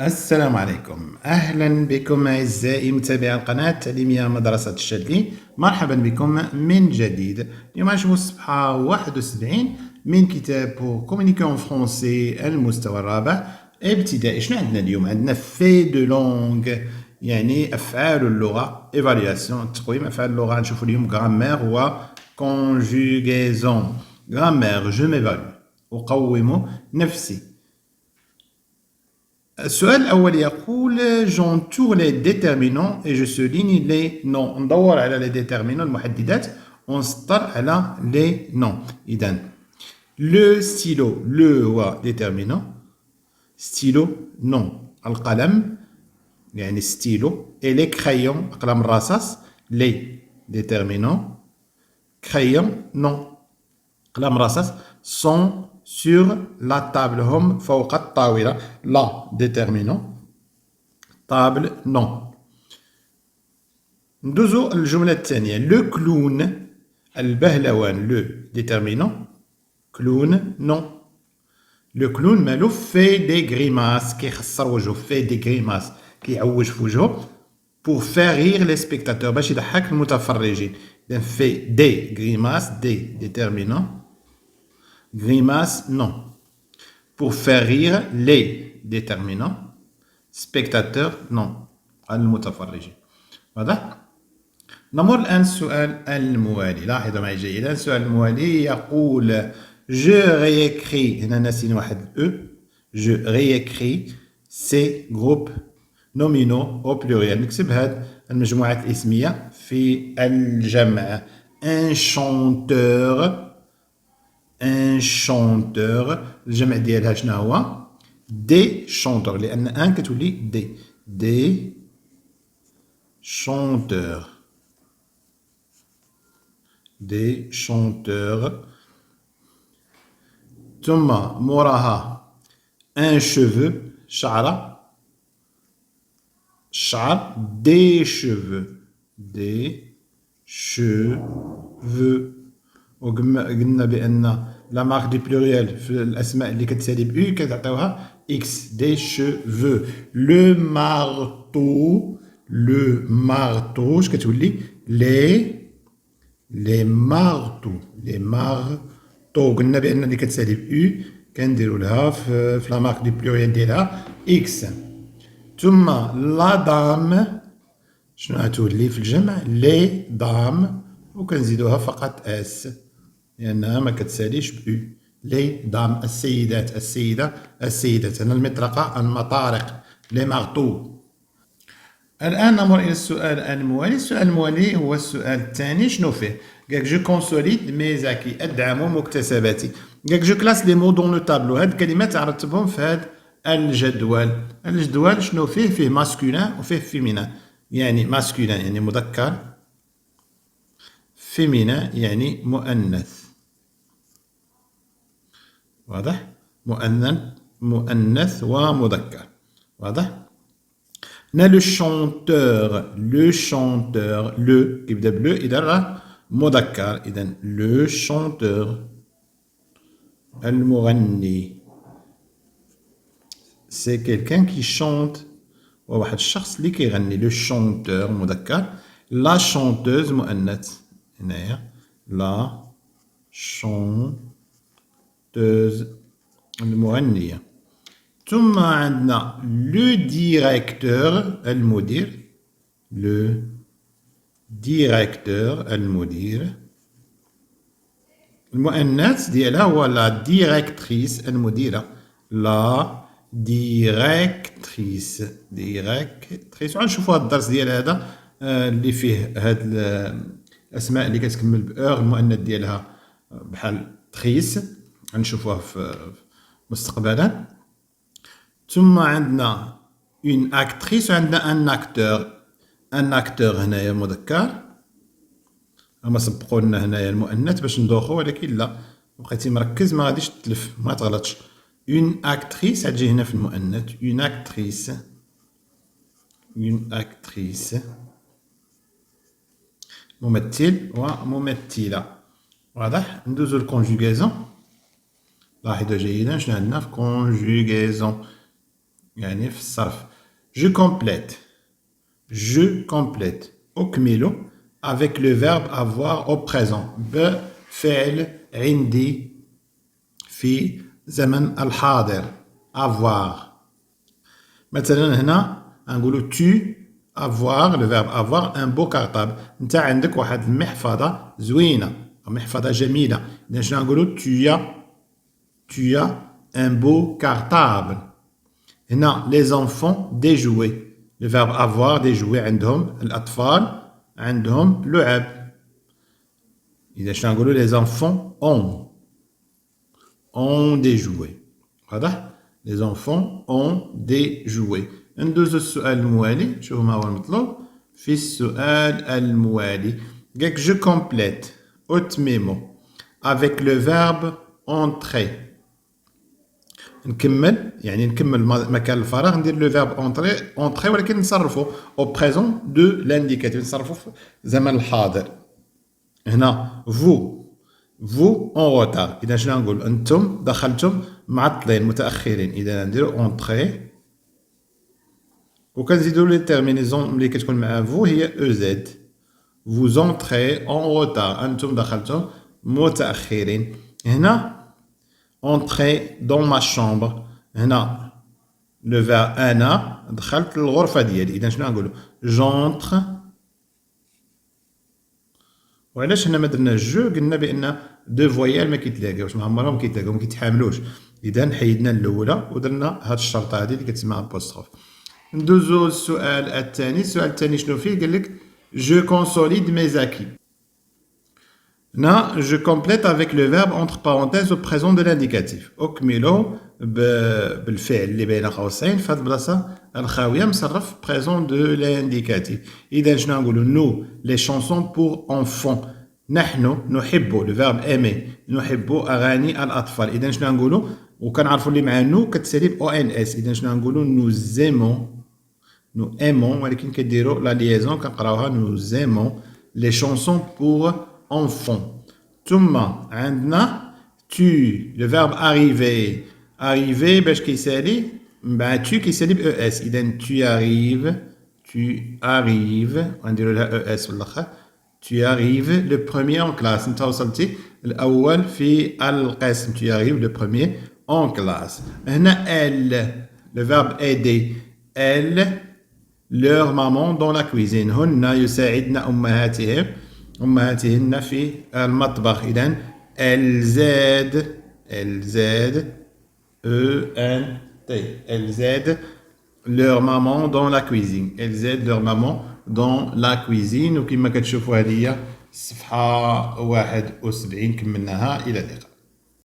السلام عليكم. أهلا بكم أعزائي متابعي القناة التعليمية مدرسة الشاذلي. مرحبا بكم من جديد. اليوم غنشوفوا الصفحة 71 من كتاب Pour communiquer en français المستوى الرابع ابتدائي. شنو عندنا اليوم؟ عندنا في دو لونغ يعني أفعال اللغة، إيفالياسيون تقويم أفعال اللغة. غنشوفوا اليوم غرامير و كونجوغيزون. غرامير جو ميفالو، أقوم نفسي. السؤال الأول يقول j'entoure les déterminants et je souligne les noms. ندور على les déterminants المحددات ونسطر على les noms. إذن le stylo، le هو déterminant، stylo non، القلم يعني stylo، et les crayons أقلام الرصاص les déterminants، crayon non، أقلام الرصاص sont sur la table هم فوق الطاولة. لا déterminant، table non. ندوزو الجملة الثانية. لو كلون البهلوان، لو déterminant، كلون non. لو كلون مالو في دي غريماس، كيخسر وجهه، في دي غريماس كيعوج في وجهه pour faire rire les spectateurs باش يضحك المتفرجين. إذن في دي غريماس، دي déterminant، grimace non. Pour faire rire les déterminants، spectateurs non، المتفرجين. واضح؟ نمر الآن السؤال الموالي. لاحظوا معي جيدا. السؤال الموالي يقول je réécris، هنا ناسين واحد او، je réécris ces groupes nominaux au pluriel. نكتب هاد المجموعات الاسمية في الجمع. un chanteur، ان شونتور الجمع ديالها شنو هو؟ دي شونتور، لأن ان كتولي دي، دي شونتور، دي شونتور. ثم موراها ان شوفو، شعرة، شعر، دي شوفو، دي شوفو. وقلنا بأن لا مارك دي بلوريال في الأسماء اللي كتسالي بأو كتعطيوها إكس، دي شوفو. لو مارتو، لو مارتو اش كتولي؟ لي مارتو، لي مارتو. قلنا بأن اللي كتسالي بأو كنديرو لها في لا مارك دي بلوريال ديالها إكس. ثم لا دام شنو غتولي في الجمع؟ لي دام، وكنزيدوها فقط اس لأنها ما كتساليش بأو. لي دام، السيدات، السيدة، السيدات. هنا المطرقة، المطارق، لي مارتو. الآن نمر إلى السؤال الموالي. السؤال الموالي هو السؤال الثاني. شنو فيه؟ قالك جو كونسوليد ميزاكي، أدعم مكتسباتي. قالك جو كلاس لي مو دون لو تابلو. هاد الكلمات عرفتهم في هاد الجدول. الجدول شنو فيه؟ فيه ماسكولين وفيه فيمينان. يعني ماسكولين يعني مذكر، فيمينان يعني مؤنث. واضح؟ مؤنث ومذكر. واضح؟ هنا لو شونتور، لو شونتور، لو كيبدا بلو إذا راه مذكر، إذا لو شونتور المغني. سي كيلكان كي شونت، هو واحد الشخص اللي كيغني. لو شونتور مذكر، لا شونتوز مؤنث. هنايا لا شونتوز المغنية. ثم عندنا لو ديريكتور المدير، لو ديريكتور المدير. المؤنث ديالها هو لا ديريكتريس المديرة، لا ديريكتريس، ديريكتريس. وغنشوفوا هاد الدرس ديال هذا اللي فيه هاد الأسماء اللي كتكمل بأور المؤنث ديالها بحال تريس، غنشوفوه في مستقبلا. ثم عندنا اون اكتريس وعندنا ان اكتور. ان اكتور هنايا مذكر، هما سبقوا لنا هنايا المؤنث باش ندوخو، ولكن لا، بقيتي مركز ما غاديش تتلف، ما تغلطش. اون اكتريس غتجي هنا في المؤنث، اون اكتريس، اون اكتريس، ممثل وممثلة. واضح؟ ندوزو الكونجوغيزون. لاحظوا جيدا شنو عندنا في كونجوغيزون. يعني في الصرف. Je complète. Je complète. أكمل avec le verbe avoir au présent. بفعل عندي في زمن الحاضر. Avoir. مثلا هنا نقولوا tu avoir le verbe avoir un beau cartable. انت عندك واحد المحفظة زوينة، محفظة جميلة. إذا شنو نقولوا tu as un beau cartable. هنا les enfants des jouets. le verbe avoir des jouets عندهم الأطفال عندهم لعب. إذا شنو نقولوا les enfants ont des jouets. واضح؟ les enfants ont des jouets. ندوزو السؤال الموالي. شوفوا ما هو المطلوب في السؤال الموالي. قالك je complète أتمم avec le verbe entrer. نكمل يعني نكمل مكان الفراغ ندير لو فيرب اونتري ولكن نصرفو او بريزون دو لانديكاتيف، نصرفو في زمن الحاضر. هنا فو اون روتار. اذا شنو نقول؟ انتم دخلتم معطلين متاخرين. اذا نديرو اونتري وكنزيدو لي تيرمينيزون ملي كتكون مع فو هي او زد. vous entrez en retard. انتم دخلتم متاخرين. هنا entrer dans ma chambre. هنا le verbe أنا دخلت للغرفة ديالي. إذا شنو نقولو؟ j'entre. وعلاش هنا ما درنا جو؟ قلنا بأن دو فويال ما كيتلاقاوش، ما عمرهم كيتلاقاو، ما كيتحاملوش. إذا حيدنا الأولى ودرنا هاد الشرطة هادي اللي كتسمى أبوستروف. ندوزو للسؤال الثاني. السؤال الثاني شنو فيه؟ قالك je consolide mes acquis. هنا je complète avec le verbe entre parenthèses au présent de l'indicatif. أكمل بالفعل اللي بين قوسين في هاد البلاصة الخاوية مصرف présent de l'indicatif. إذا شنو نقولوا؟ nous les chansons pour enfants. نحن نحب le verbe aimer. نحب أغاني الأطفال. إذا شنو نقولوا؟ وكنعرفوا اللي مع nous كتسالي ب ONS. إذا شنو نقولوا؟ nous aimons ولكن كديروا لا ليزون كنقراوها nous aimons les chansons pour enfant. ثم عندنا tu le verbe arriver باش كيسالي مع tu كيسالي ب اس. اذا tu arrives غنديروا لها اس في الاخر. tu arrives le premier en classe. انت وصلتي الاول في القسم. tu arrives le premier en classe. هنا elle le verbe aider. elle leur maman dans la cuisine. هن يساعدن أمهاتهن في المطبخ. إذن elles aident elles aident leur maman dans la cuisine. elles aident leur maman dans la cuisine. وكما كتشوفوا هذه هي الصفحة 71 كملناها. إلى اللقاء.